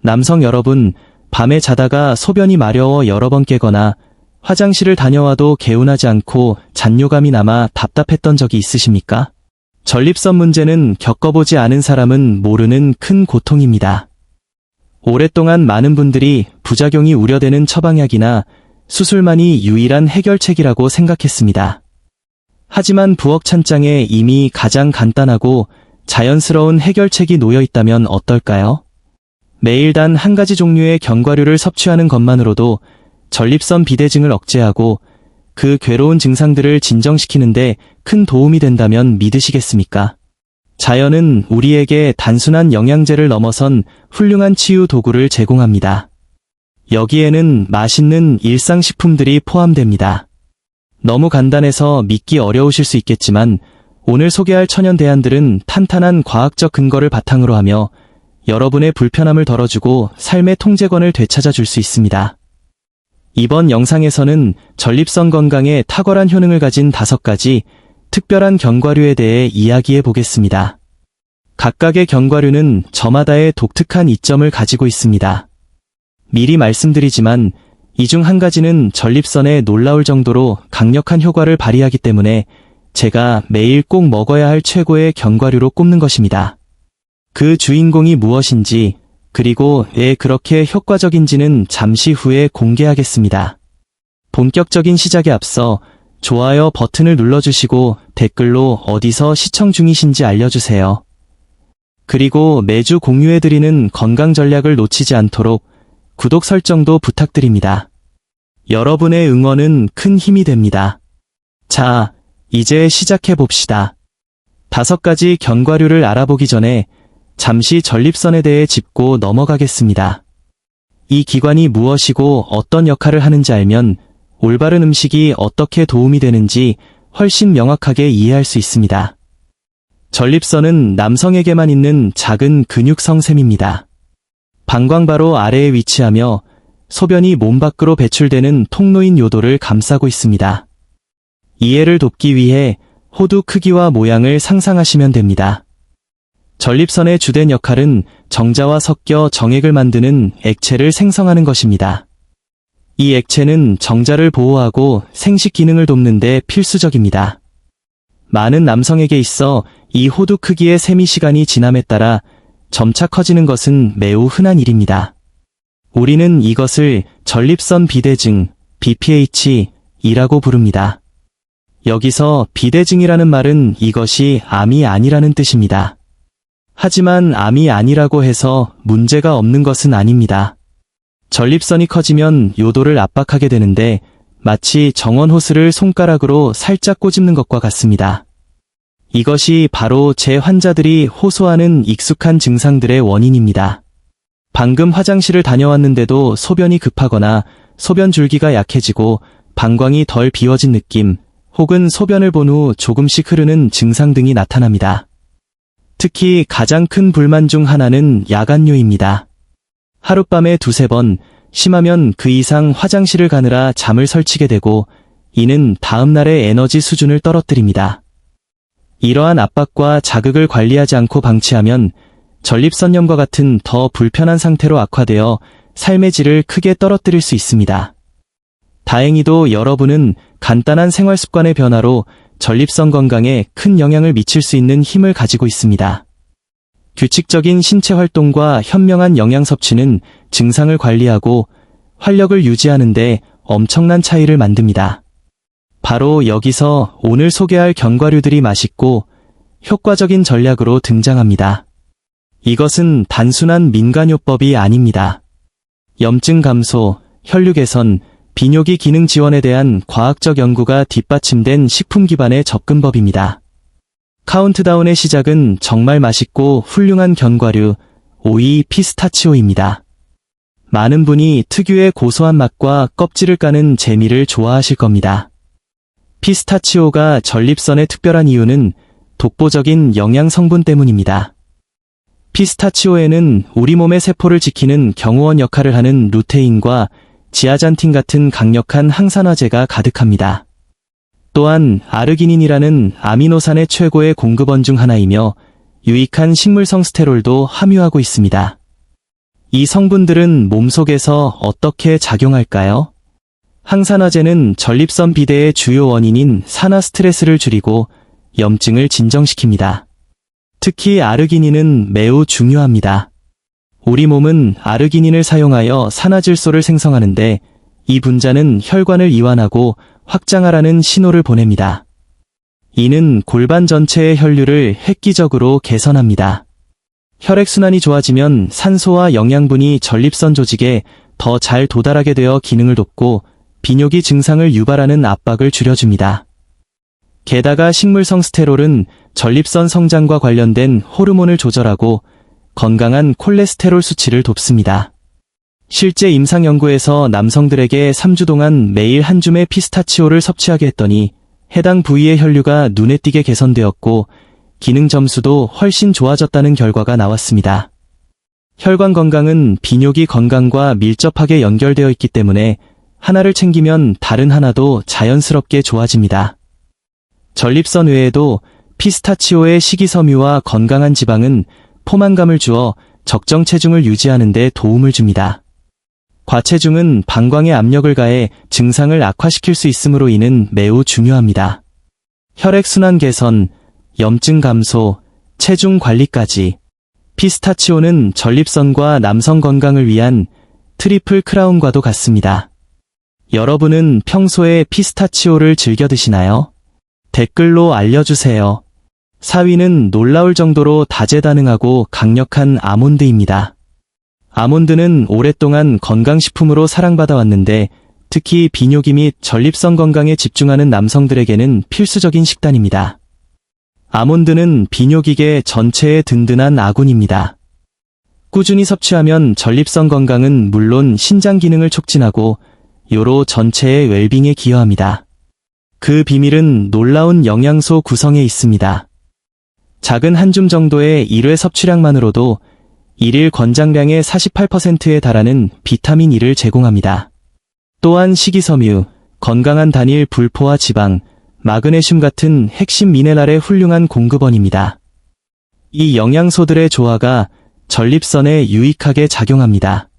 남성 여러분, 밤에 자다가 소변이 마려워 여러 번 깨거나 화장실을 다녀와도 개운하지 않고 잔뇨감이 남아 답답했던 적이 있으십니까? 전립선 문제는 겪어보지 않은 사람은 모르는 큰 고통입니다. 오랫동안 많은 분들이 부작용이 우려되는 처방약이나 수술만이 유일한 해결책이라고 생각했습니다. 하지만 부엌 찬장에 이미 가장 간단하고 자연스러운 해결책이 놓여 있다면 어떨까요? 매일 단 한 가지 종류의 견과류를 섭취하는 것만으로도 전립선 비대증을 억제하고 그 괴로운 증상들을 진정시키는데 큰 도움이 된다면 믿으시겠습니까? 자연은 우리에게 단순한 영양제를 넘어선 훌륭한 치유 도구를 제공합니다. 여기에는 맛있는 일상식품들이 포함됩니다. 너무 간단해서 믿기 어려우실 수 있겠지만 오늘 소개할 천연 대안들은 탄탄한 과학적 근거를 바탕으로 하며 여러분의 불편함을 덜어주고 삶의 통제권을 되찾아 줄 수 있습니다. 이번 영상에서는 전립선 건강에 탁월한 효능을 가진 5가지 특별한 견과류에 대해 이야기해 보겠습니다. 각각의 견과류는 저마다의 독특한 이점을 가지고 있습니다. 미리 말씀드리지만 이 중 한 가지는 전립선에 놀라울 정도로 강력한 효과를 발휘하기 때문에 제가 매일 꼭 먹어야 할 최고의 견과류로 꼽는 것입니다. 그 주인공이 무엇인지, 그리고 왜 그렇게 효과적인지는 잠시 후에 공개하겠습니다. 본격적인 시작에 앞서 좋아요 버튼을 눌러주시고 댓글로 어디서 시청 중이신지 알려주세요. 그리고 매주 공유해드리는 건강 전략을 놓치지 않도록 구독 설정도 부탁드립니다. 여러분의 응원은 큰 힘이 됩니다. 자, 이제 시작해봅시다. 5가지 견과류를 알아보기 전에 잠시 전립선에 대해 짚고 넘어가겠습니다. 이 기관이 무엇이고 어떤 역할을 하는지 알면 올바른 음식이 어떻게 도움이 되는지 훨씬 명확하게 이해할 수 있습니다. 전립선은 남성에게만 있는 작은 근육성 샘입니다. 방광 바로 아래에 위치하며 소변이 몸 밖으로 배출되는 통로인 요도를 감싸고 있습니다. 이해를 돕기 위해 호두 크기와 모양을 상상하시면 됩니다. 전립선의 주된 역할은 정자와 섞여 정액을 만드는 액체를 생성하는 것입니다. 이 액체는 정자를 보호하고 생식 기능을 돕는 데 필수적입니다. 많은 남성에게 있어 이 호두 크기의 샘이 시간이 지남에 따라 점차 커지는 것은 매우 흔한 일입니다. 우리는 이것을 전립선 비대증, BPH이라고 부릅니다. 여기서 비대증이라는 말은 이것이 암이 아니라는 뜻입니다. 하지만 암이 아니라고 해서 문제가 없는 것은 아닙니다. 전립선이 커지면 요도를 압박하게 되는데 마치 정원 호스를 손가락으로 살짝 꼬집는 것과 같습니다. 이것이 바로 제 환자들이 호소하는 익숙한 증상들의 원인입니다. 방금 화장실을 다녀왔는데도 소변이 급하거나 소변 줄기가 약해지고 방광이 덜 비워진 느낌, 혹은 소변을 본 후 조금씩 흐르는 증상 등이 나타납니다. 특히 가장 큰 불만 중 하나는 야간뇨입니다. 하룻밤에 2-3번, 심하면 그 이상 화장실을 가느라 잠을 설치게 되고 이는 다음날의 에너지 수준을 떨어뜨립니다. 이러한 압박과 자극을 관리하지 않고 방치하면 전립선염과 같은 더 불편한 상태로 악화되어 삶의 질을 크게 떨어뜨릴 수 있습니다. 다행히도 여러분은 간단한 생활 습관의 변화로 전립선 건강에 큰 영향을 미칠 수 있는 힘을 가지고 있습니다. 규칙적인 신체 활동과 현명한 영양 섭취는 증상을 관리하고 활력을 유지하는 데 엄청난 차이를 만듭니다. 바로 여기서 오늘 소개할 견과류들이 맛있고 효과적인 전략으로 등장합니다. 이것은 단순한 민간요법이 아닙니다. 염증 감소, 혈류 개선, 비뇨기 기능 지원에 대한 과학적 연구가 뒷받침된 식품 기반의 접근법입니다. 카운트다운의 시작은 정말 맛있고 훌륭한 견과류, 오이 피스타치오입니다. 많은 분이 특유의 고소한 맛과 껍질을 까는 재미를 좋아하실 겁니다. 피스타치오가 전립선에 특별한 이유는 독보적인 영양 성분 때문입니다. 피스타치오에는 우리 몸의 세포를 지키는 경호원 역할을 하는 루테인과 지아잔틴 같은 강력한 항산화제가 가득합니다. 또한 아르기닌이라는 아미노산의 최고의 공급원 중 하나이며 유익한 식물성 스테롤도 함유하고 있습니다. 이 성분들은 몸속에서 어떻게 작용할까요? 항산화제는 전립선 비대의 주요 원인인 산화 스트레스를 줄이고 염증을 진정시킵니다. 특히 아르기닌은 매우 중요합니다. 우리 몸은 아르기닌을 사용하여 산화질소를 생성하는데 이 분자는 혈관을 이완하고 확장하라는 신호를 보냅니다. 이는 골반 전체의 혈류를 획기적으로 개선합니다. 혈액순환이 좋아지면 산소와 영양분이 전립선 조직에 더 잘 도달하게 되어 기능을 돕고 비뇨기 증상을 유발하는 압박을 줄여줍니다. 게다가 식물성 스테롤은 전립선 성장과 관련된 호르몬을 조절하고 건강한 콜레스테롤 수치를 돕습니다. 실제 임상 연구에서 남성들에게 3주 동안 매일 한 줌의 피스타치오를 섭취하게 했더니 해당 부위의 혈류가 눈에 띄게 개선되었고 기능 점수도 훨씬 좋아졌다는 결과가 나왔습니다. 혈관 건강은 비뇨기 건강과 밀접하게 연결되어 있기 때문에 하나를 챙기면 다른 하나도 자연스럽게 좋아집니다. 전립선 외에도 피스타치오의 식이섬유와 건강한 지방은 포만감을 주어 적정 체중을 유지하는 데 도움을 줍니다. 과체중은 방광에 압력을 가해 증상을 악화시킬 수 있으므로 이는 매우 중요합니다. 혈액순환 개선, 염증 감소, 체중 관리까지. 피스타치오는 전립선과 남성 건강을 위한 트리플 크라운과도 같습니다. 여러분은 평소에 피스타치오를 즐겨 드시나요? 댓글로 알려주세요. 4위는 놀라울 정도로 다재다능하고 강력한 아몬드입니다. 아몬드는 오랫동안 건강식품으로 사랑받아 왔는데 특히 비뇨기 및 전립선 건강에 집중하는 남성들에게는 필수적인 식단입니다. 아몬드는 비뇨기계 전체의 든든한 아군입니다. 꾸준히 섭취하면 전립선 건강은 물론 신장 기능을 촉진하고 요로 전체의 웰빙에 기여합니다. 그 비밀은 놀라운 영양소 구성에 있습니다. 작은 한 줌 정도의 1회 섭취량만으로도 일일 권장량의 48%에 달하는 비타민 E를 제공합니다. 또한 식이섬유, 건강한 단일 불포화 지방, 마그네슘 같은 핵심 미네랄의 훌륭한 공급원입니다. 이 영양소들의 조화가 전립선에 유익하게 작용합니다.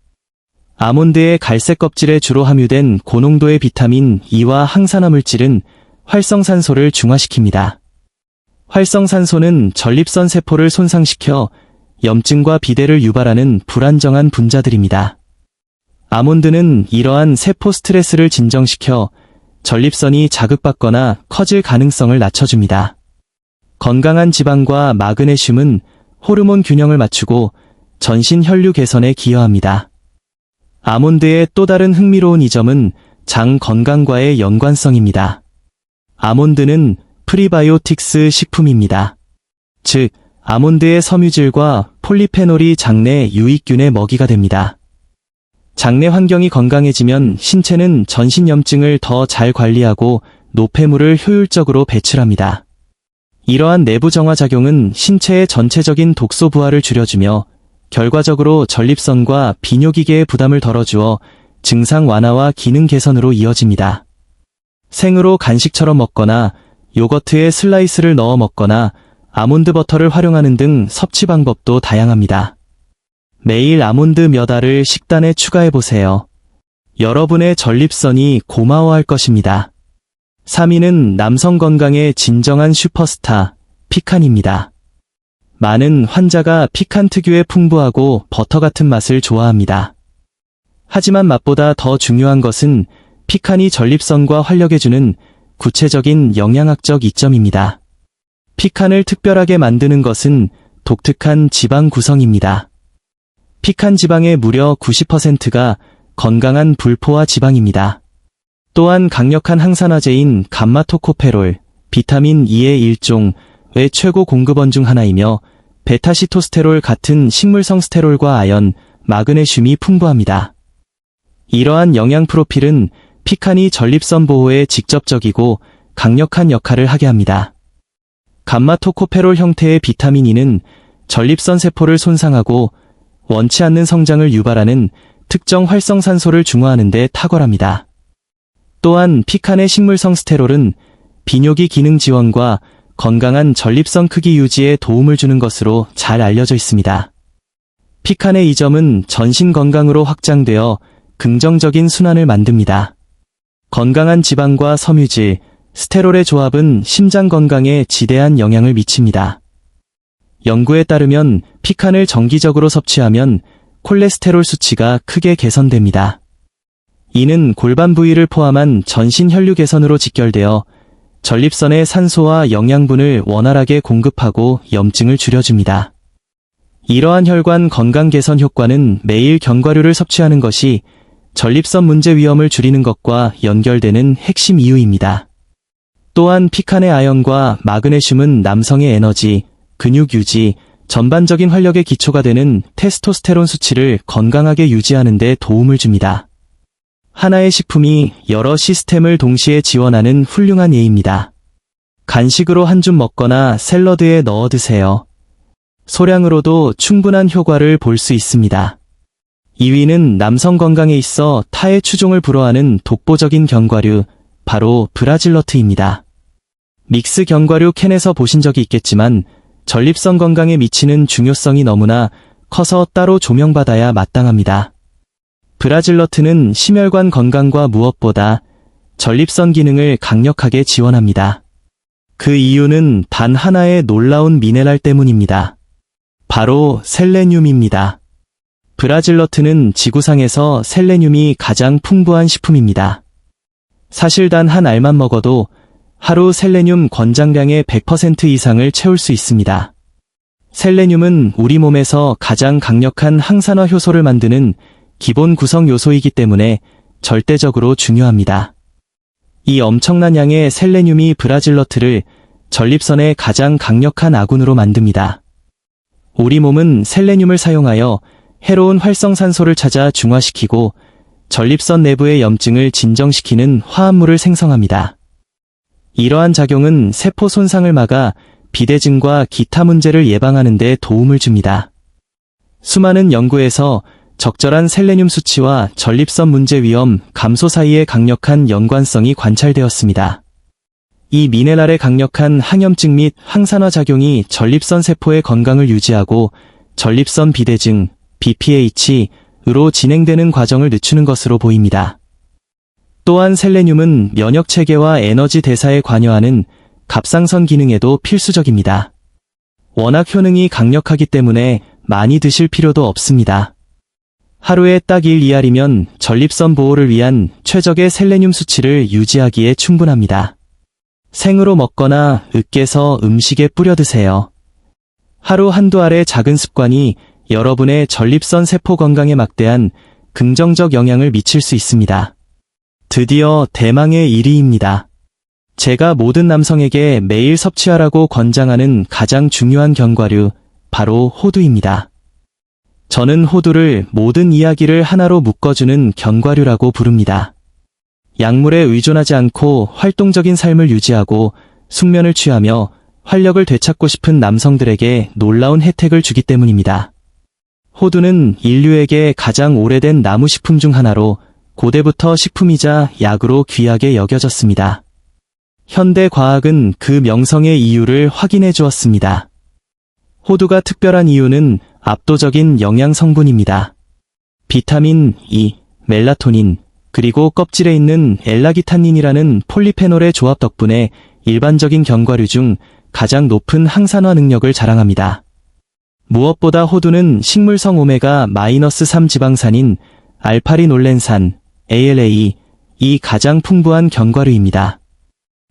아몬드의 갈색 껍질에 주로 함유된 고농도의 비타민 E와 항산화 물질은 활성산소를 중화시킵니다. 활성산소는 전립선 세포를 손상시켜 염증과 비대를 유발하는 불안정한 분자들입니다. 아몬드는 이러한 세포 스트레스를 진정시켜 전립선이 자극받거나 커질 가능성을 낮춰줍니다. 건강한 지방과 마그네슘은 호르몬 균형을 맞추고 전신 혈류 개선에 기여합니다. 아몬드의 또 다른 흥미로운 이점은 장 건강과의 연관성입니다. 아몬드는 프리바이오틱스 식품입니다. 즉, 아몬드의 섬유질과 폴리페놀이 장내 유익균의 먹이가 됩니다. 장내 환경이 건강해지면 신체는 전신염증을 더 잘 관리하고 노폐물을 효율적으로 배출합니다. 이러한 내부 정화 작용은 신체의 전체적인 독소 부하를 줄여주며 결과적으로 전립선과 비뇨기계의 부담을 덜어주어 증상 완화와 기능 개선으로 이어집니다. 생으로 간식처럼 먹거나 요거트에 슬라이스를 넣어 먹거나 아몬드 버터를 활용하는 등 섭취 방법도 다양합니다. 매일 아몬드 몇 알을 식단에 추가해보세요. 여러분의 전립선이 고마워할 것입니다. 3위는 남성 건강의 진정한 슈퍼스타, 피칸입니다. 많은 환자가 피칸 특유의 풍부하고 버터 같은 맛을 좋아합니다. 하지만 맛보다 더 중요한 것은 피칸이 전립선과 활력에 주는 구체적인 영양학적 이점입니다. 피칸을 특별하게 만드는 것은 독특한 지방 구성입니다. 피칸 지방의 무려 90%가 건강한 불포화 지방입니다. 또한 강력한 항산화제인 감마토코페롤, 비타민 E의 일종의 최고 공급원 중 하나이며 베타시토스테롤 같은 식물성 스테롤과 아연, 마그네슘이 풍부합니다. 이러한 영양 프로필은 피칸이 전립선 보호에 직접적이고 강력한 역할을 하게 합니다. 감마토코페롤 형태의 비타민 E는 전립선 세포를 손상하고 원치 않는 성장을 유발하는 특정 활성산소를 중화하는 데 탁월합니다. 또한 피칸의 식물성 스테롤은 비뇨기 기능 지원과 건강한 전립선 크기 유지에 도움을 주는 것으로 잘 알려져 있습니다. 피칸의 이 점은 전신 건강으로 확장되어 긍정적인 순환을 만듭니다. 건강한 지방과 섬유질, 스테롤의 조합은 심장 건강에 지대한 영향을 미칩니다. 연구에 따르면 피칸을 정기적으로 섭취하면 콜레스테롤 수치가 크게 개선됩니다. 이는 골반 부위를 포함한 전신 혈류 개선으로 직결되어 전립선에 산소와 영양분을 원활하게 공급하고 염증을 줄여줍니다. 이러한 혈관 건강 개선 효과는 매일 견과류를 섭취하는 것이 전립선 문제 위험을 줄이는 것과 연결되는 핵심 이유입니다. 또한 피칸의 아연과 마그네슘은 남성의 에너지, 근육 유지, 전반적인 활력의 기초가 되는 테스토스테론 수치를 건강하게 유지하는 데 도움을 줍니다. 하나의 식품이 여러 시스템을 동시에 지원하는 훌륭한 예입니다. 간식으로 한 줌 먹거나 샐러드에 넣어 드세요. 소량으로도 충분한 효과를 볼 수 있습니다. 2위는 남성 건강에 있어 타의 추종을 불허하는 독보적인 견과류, 바로 브라질너트입니다. 믹스 견과류 캔에서 보신 적이 있겠지만 전립선 건강에 미치는 중요성이 너무나 커서 따로 조명받아야 마땅합니다. 브라질너트는 심혈관 건강과 무엇보다 전립선 기능을 강력하게 지원합니다. 그 이유는 단 하나의 놀라운 미네랄 때문입니다. 바로 셀레늄입니다. 브라질너트는 지구상에서 셀레늄이 가장 풍부한 식품입니다. 사실 단 한 알만 먹어도 하루 셀레늄 권장량의 100% 이상을 채울 수 있습니다. 셀레늄은 우리 몸에서 가장 강력한 항산화 효소를 만드는 기본 구성 요소이기 때문에 절대적으로 중요합니다. 이 엄청난 양의 셀레늄이 브라질너트를 전립선의 가장 강력한 아군으로 만듭니다. 우리 몸은 셀레늄을 사용하여 해로운 활성산소를 찾아 중화시키고 전립선 내부의 염증을 진정시키는 화합물을 생성합니다. 이러한 작용은 세포 손상을 막아 비대증과 기타 문제를 예방하는 데 도움을 줍니다. 수많은 연구에서 적절한 셀레늄 수치와 전립선 문제 위험 감소 사이의 강력한 연관성이 관찰되었습니다. 이 미네랄의 강력한 항염증 및 항산화 작용이 전립선 세포의 건강을 유지하고 전립선 비대증, BPH로 진행되는 과정을 늦추는 것으로 보입니다. 또한 셀레늄은 면역 체계와 에너지 대사에 관여하는 갑상선 기능에도 필수적입니다. 워낙 효능이 강력하기 때문에 많이 드실 필요도 없습니다. 하루에 딱 1, 2알이면 전립선 보호를 위한 최적의 셀레늄 수치를 유지하기에 충분합니다. 생으로 먹거나 으깨서 음식에 뿌려 드세요. 하루 한두 알의 작은 습관이 여러분의 전립선 세포 건강에 막대한 긍정적 영향을 미칠 수 있습니다. 드디어 대망의 1위입니다. 제가 모든 남성에게 매일 섭취하라고 권장하는 가장 중요한 견과류, 바로 호두입니다. 저는 호두를 모든 이야기를 하나로 묶어주는 견과류라고 부릅니다. 약물에 의존하지 않고 활동적인 삶을 유지하고 숙면을 취하며 활력을 되찾고 싶은 남성들에게 놀라운 혜택을 주기 때문입니다. 호두는 인류에게 가장 오래된 나무식품 중 하나로 고대부터 식품이자 약으로 귀하게 여겨졌습니다. 현대 과학은 그 명성의 이유를 확인해 주었습니다. 호두가 특별한 이유는 압도적인 영양 성분입니다. 비타민 E, 멜라토닌, 그리고 껍질에 있는 엘라기탄닌이라는 폴리페놀의 조합 덕분에 일반적인 견과류 중 가장 높은 항산화 능력을 자랑합니다. 무엇보다 호두는 식물성 오메가-3 지방산인 알파리놀렌산, ALA, 이 가장 풍부한 견과류입니다.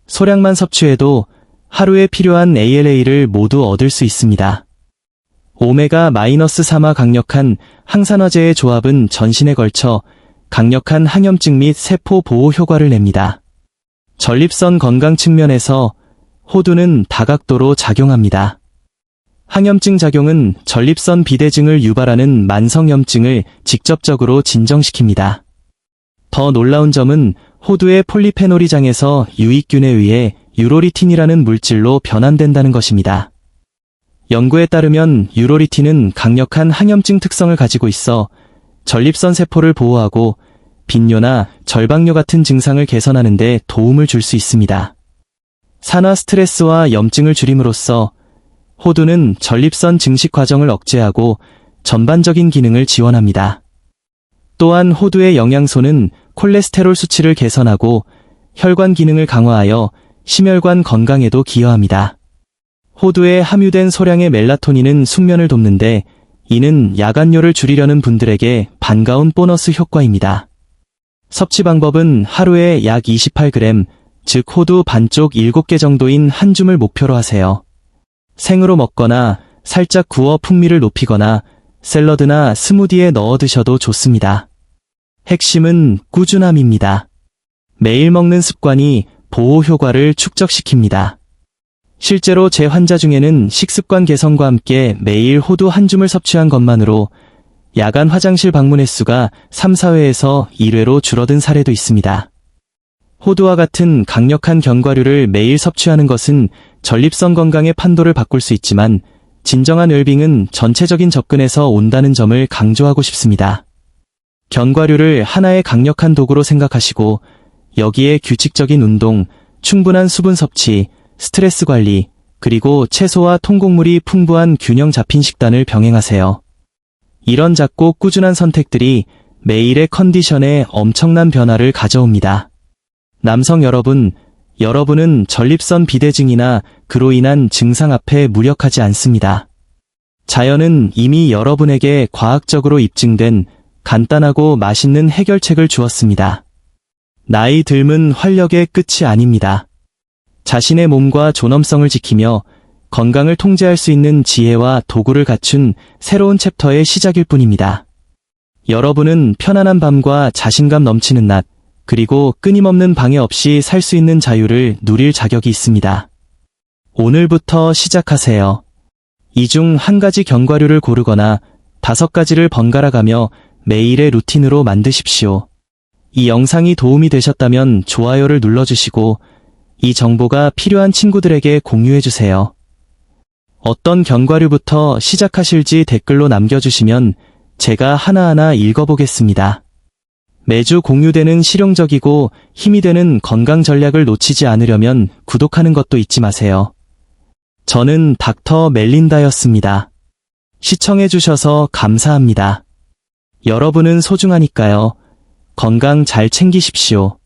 소량만 섭취해도 하루에 필요한 ALA를 모두 얻을 수 있습니다. 오메가-3와 강력한 항산화제의 조합은 전신에 걸쳐 강력한 항염증 및 세포 보호 효과를 냅니다. 전립선 건강 측면에서 호두는 다각도로 작용합니다. 항염증 작용은 전립선 비대증을 유발하는 만성염증을 직접적으로 진정시킵니다. 더 놀라운 점은 호두의 폴리페놀이 장에서 유익균에 의해 유로리틴이라는 물질로 변환된다는 것입니다. 연구에 따르면 유로리틴은 강력한 항염증 특성을 가지고 있어 전립선 세포를 보호하고 빈뇨나 절박뇨 같은 증상을 개선하는 데 도움을 줄 수 있습니다. 산화 스트레스와 염증을 줄임으로써 호두는 전립선 증식 과정을 억제하고 전반적인 기능을 지원합니다. 또한 호두의 영양소는 콜레스테롤 수치를 개선하고 혈관 기능을 강화하여 심혈관 건강에도 기여합니다. 호두에 함유된 소량의 멜라토닌은 숙면을 돕는데 이는 야간료를 줄이려는 분들에게 반가운 보너스 효과입니다. 섭취 방법은 하루에 약 28g, 즉 호두 반쪽 7개 정도인 한 줌을 목표로 하세요. 생으로 먹거나 살짝 구워 풍미를 높이거나 샐러드나 스무디에 넣어 드셔도 좋습니다. 핵심은 꾸준함입니다. 매일 먹는 습관이 보호 효과를 축적시킵니다. 실제로 제 환자 중에는 식습관 개선과 함께 매일 호두 한 줌을 섭취한 것만으로 야간 화장실 방문 횟수가 3, 4회에서 1회로 줄어든 사례도 있습니다. 호두와 같은 강력한 견과류를 매일 섭취하는 것은 전립선 건강의 판도를 바꿀 수 있지만 진정한 웰빙은 전체적인 접근에서 온다는 점을 강조하고 싶습니다. 견과류를 하나의 강력한 도구로 생각하시고 여기에 규칙적인 운동, 충분한 수분 섭취, 스트레스 관리, 그리고 채소와 통곡물이 풍부한 균형 잡힌 식단을 병행하세요. 이런 작고 꾸준한 선택들이 매일의 컨디션에 엄청난 변화를 가져옵니다. 남성 여러분, 여러분은 전립선 비대증이나 그로 인한 증상 앞에 무력하지 않습니다. 자연은 이미 여러분에게 과학적으로 입증된 간단하고 맛있는 해결책을 주었습니다. 나이 듦은 활력의 끝이 아닙니다. 자신의 몸과 존엄성을 지키며 건강을 통제할 수 있는 지혜와 도구를 갖춘 새로운 챕터의 시작일 뿐입니다. 여러분은 편안한 밤과 자신감 넘치는 낮, 그리고 끊임없는 방해 없이 살 수 있는 자유를 누릴 자격이 있습니다. 오늘부터 시작하세요. 이 중 한 가지 견과류를 고르거나 5가지를 번갈아 가며 매일의 루틴으로 만드십시오. 이 영상이 도움이 되셨다면 좋아요를 눌러주시고 이 정보가 필요한 친구들에게 공유해주세요. 어떤 견과류부터 시작하실지 댓글로 남겨주시면 제가 하나하나 읽어보겠습니다. 매주 공유되는 실용적이고 힘이 되는 건강 전략을 놓치지 않으려면 구독하는 것도 잊지 마세요. 저는 닥터 멜린다였습니다. 시청해주셔서 감사합니다. 여러분은 소중하니까요. 건강 잘 챙기십시오.